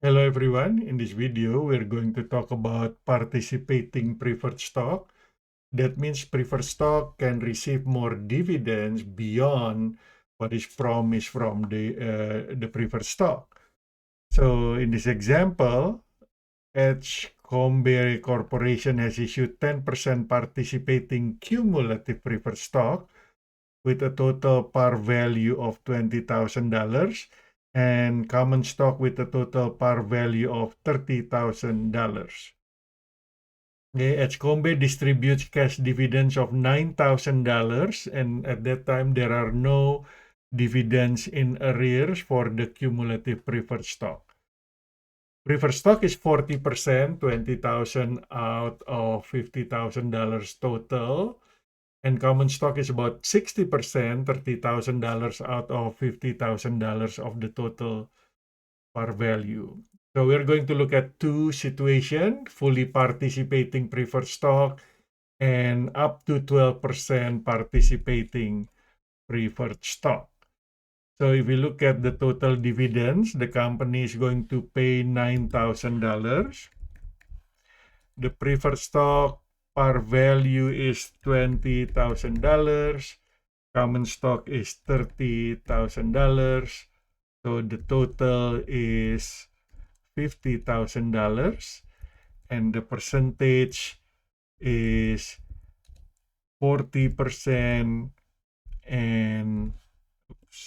Hello everyone, in this video we're going to talk about participating preferred stock. That means preferred stock can receive more dividends beyond what is promised from the preferred stock. So in this example, Edgecombe Corporation has issued 10% participating cumulative preferred stock with a total par value of $20,000 and common stock with a total par value of $30,000. Okay, Edgecombe distributes cash dividends of $9,000, and at that time there are no dividends in arrears for the cumulative preferred stock. Preferred stock is 40%, $20,000 out of $50,000 total. And common stock is about 60%, $30,000 out of $50,000 of the total par value. So we're going to look at two situations, fully participating preferred stock and up to 12% participating preferred stock. So if we look at the total dividends, the company is going to pay $9,000. The preferred stock par value is $20,000. Common stock is $30,000. So the total is $50,000. And the percentage is 40% and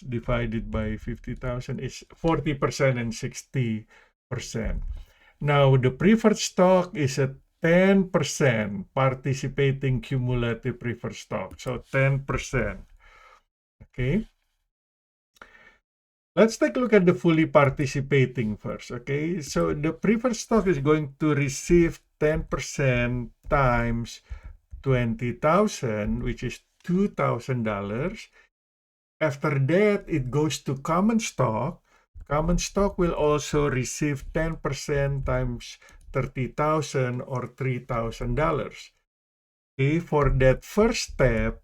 divided by 50,000 is 40% and 60%. Now, the preferred stock is a 10% participating cumulative preferred stock. So 10%. Okay. Let's take a look at the fully participating first. Okay. So the preferred stock is going to receive 10% times 20,000, which is $2,000. After that, it goes to common stock. Common stock will also receive 10% times 30,000 or $3,000. Okay, for that first step,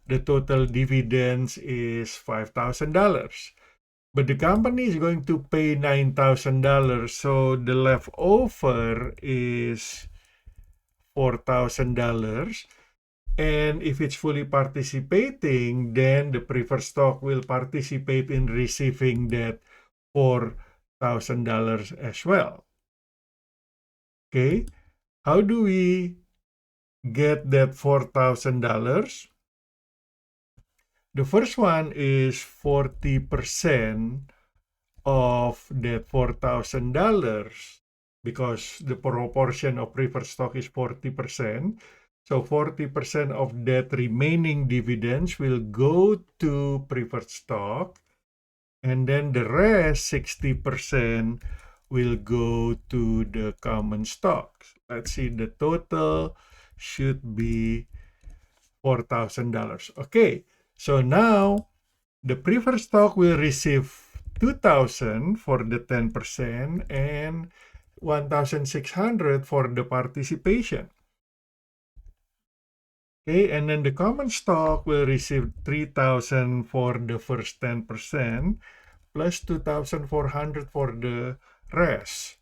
the total dividends is $5,000. But the company is going to pay $9,000, so the leftover is $4,000. And if it's fully participating, then the preferred stock will participate in receiving that $4,000 as well. Okay, how do we get that $4,000? The first one is 40% of that $4,000 because the proportion of preferred stock is 40%. So 40% of that remaining dividends will go to preferred stock, and then the rest, 60%, will go to the common stocks. Let's see, the total should be $4,000. Okay, so now the preferred stock will receive $2,000 for the 10% and $1,600 for the participation. Okay, and then the common stock will receive $3,000 for the first 10% plus $2,400 for the rest.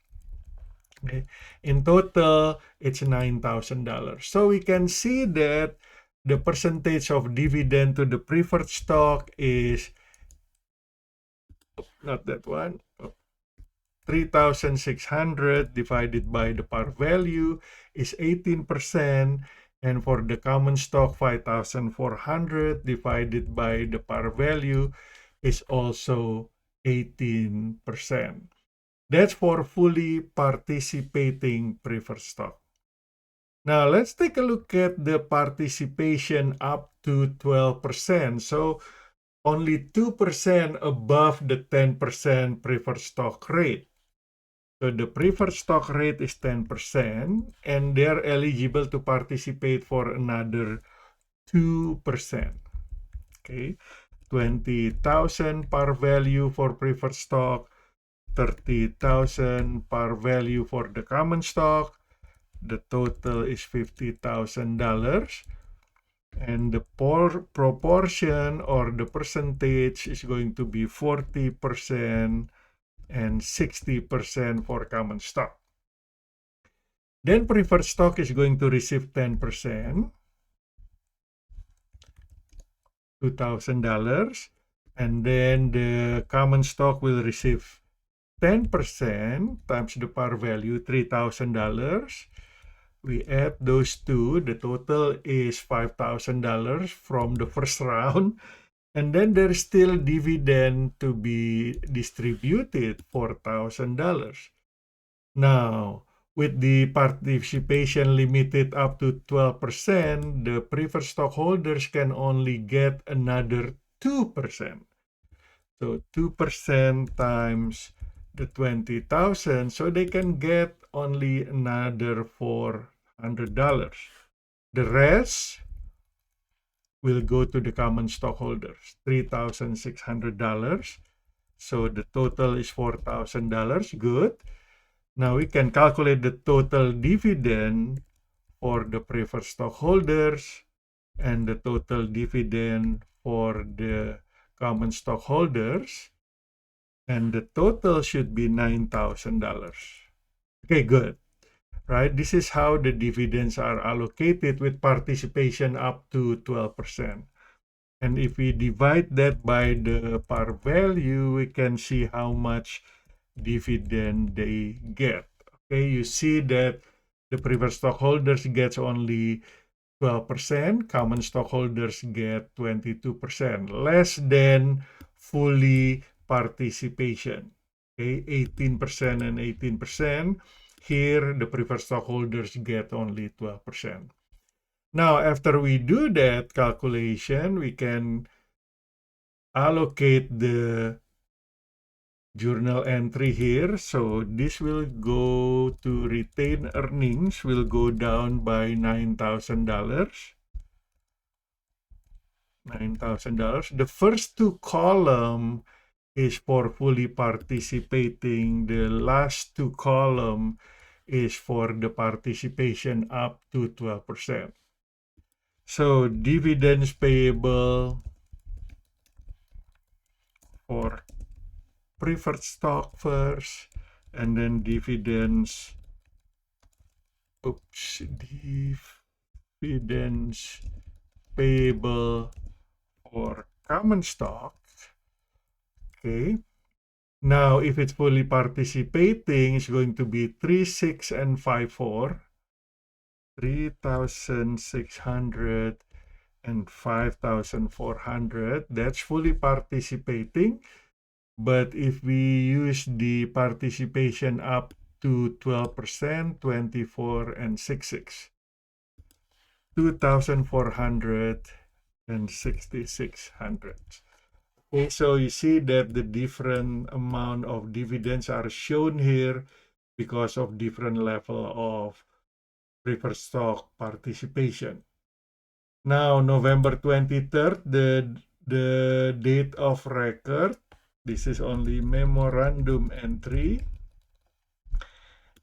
Okay, in total, it's $9,000. So we can see that the percentage of dividend to the preferred stock is not that one. 3,600 divided by the par value is 18%, and for the common stock, 5,400 divided by the par value is also 18%. That's for fully participating preferred stock. Now, let's take a look at the participation up to 12%. So, only 2% above the 10% preferred stock rate. So the preferred stock rate is 10%, and they're eligible to participate for another 2%. Okay, 20,000 par value for preferred stock, 30,000 par value for the common stock. The total is $50,000. And the proportion or the percentage is going to be 40% and 60% for common stock. Then preferred stock is going to receive 10%, $2,000, and then the common stock will receive 10% times the par value, $3,000. We add those two, the total is $5,000 from the first round, and then there's still dividend to be distributed, $4,000. Now, with the participation limited up to 12%, the preferred stockholders can only get another 2%. So 2% times the 20,000, so they can get only another $400. The rest will go to the common stockholders, $3,600. So the total is $4,000. Good. Now we can calculate the total dividend for the preferred stockholders and the total dividend for the common stockholders, and the total should be $9,000. Okay, good. Right? This is how the dividends are allocated with participation up to 12%. And if we divide that by the par value, we can see how much dividend they get. Okay, you see that the preferred stockholders gets only 12%, common stockholders get 22%, less than fully participation. Okay, 18% and 18%. Here, the preferred stockholders get only 12%. Now, after we do that calculation, we can allocate the journal entry here. So this will go to retained earnings, will go down by $9,000. $9,000. The first two columns is for fully participating. The last two columns is for the participation up to 12%. So dividends payable for preferred stock first, and then dividends payable for common stock. Okay. Now, if it's fully participating, it's going to be 3,600 and 5,400, 3,600 and 5,400. That's fully participating. But if we use the participation up to 12%, 24 and 66, 2,400 and 6,600. Okay, so you see that the different amount of dividends are shown here because of different level of preferred stock participation. Now, November 23rd, the date of record. This is only memorandum entry.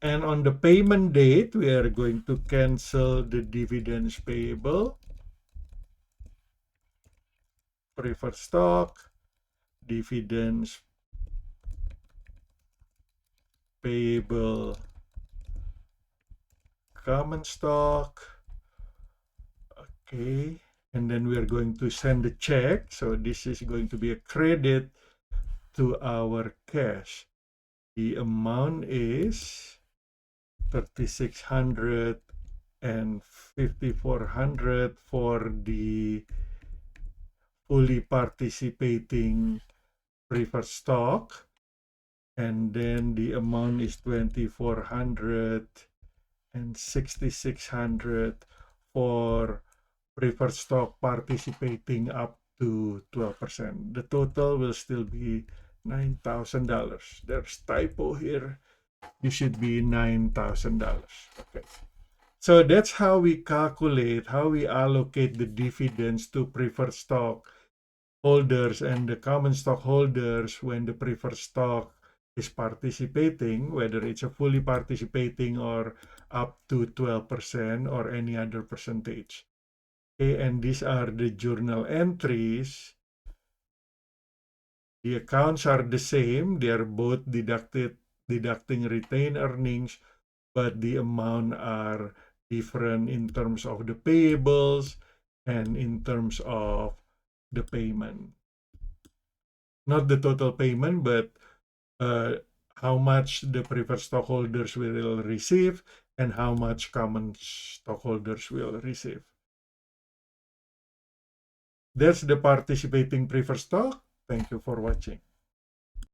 And on the payment date, we are going to cancel the dividends payable, preferred stock, dividends payable, common stock. Okay, and then we are going to send a check. So this is going to be a credit to our cash. The amount is 3,600 and 5,400 for the fully participating preferred stock, and then the amount is 2,400 and 6,600 for preferred stock participating up to 12%. The total will still be $9,000. There's typo here. It should be $9,000. Okay. So that's how we calculate, how we allocate the dividends to preferred stock holders and the common stock holders when the preferred stock is participating, whether it's a fully participating or up to 12% or any other percentage. Okay, and these are the journal entries The accounts are the same. They are both deducting retained earnings, but the amount are different in terms of the payables and in terms of the payment. Not the total payment, but how much the preferred stockholders will receive and how much common stockholders will receive. That's the participating preferred stock. Thank you for watching.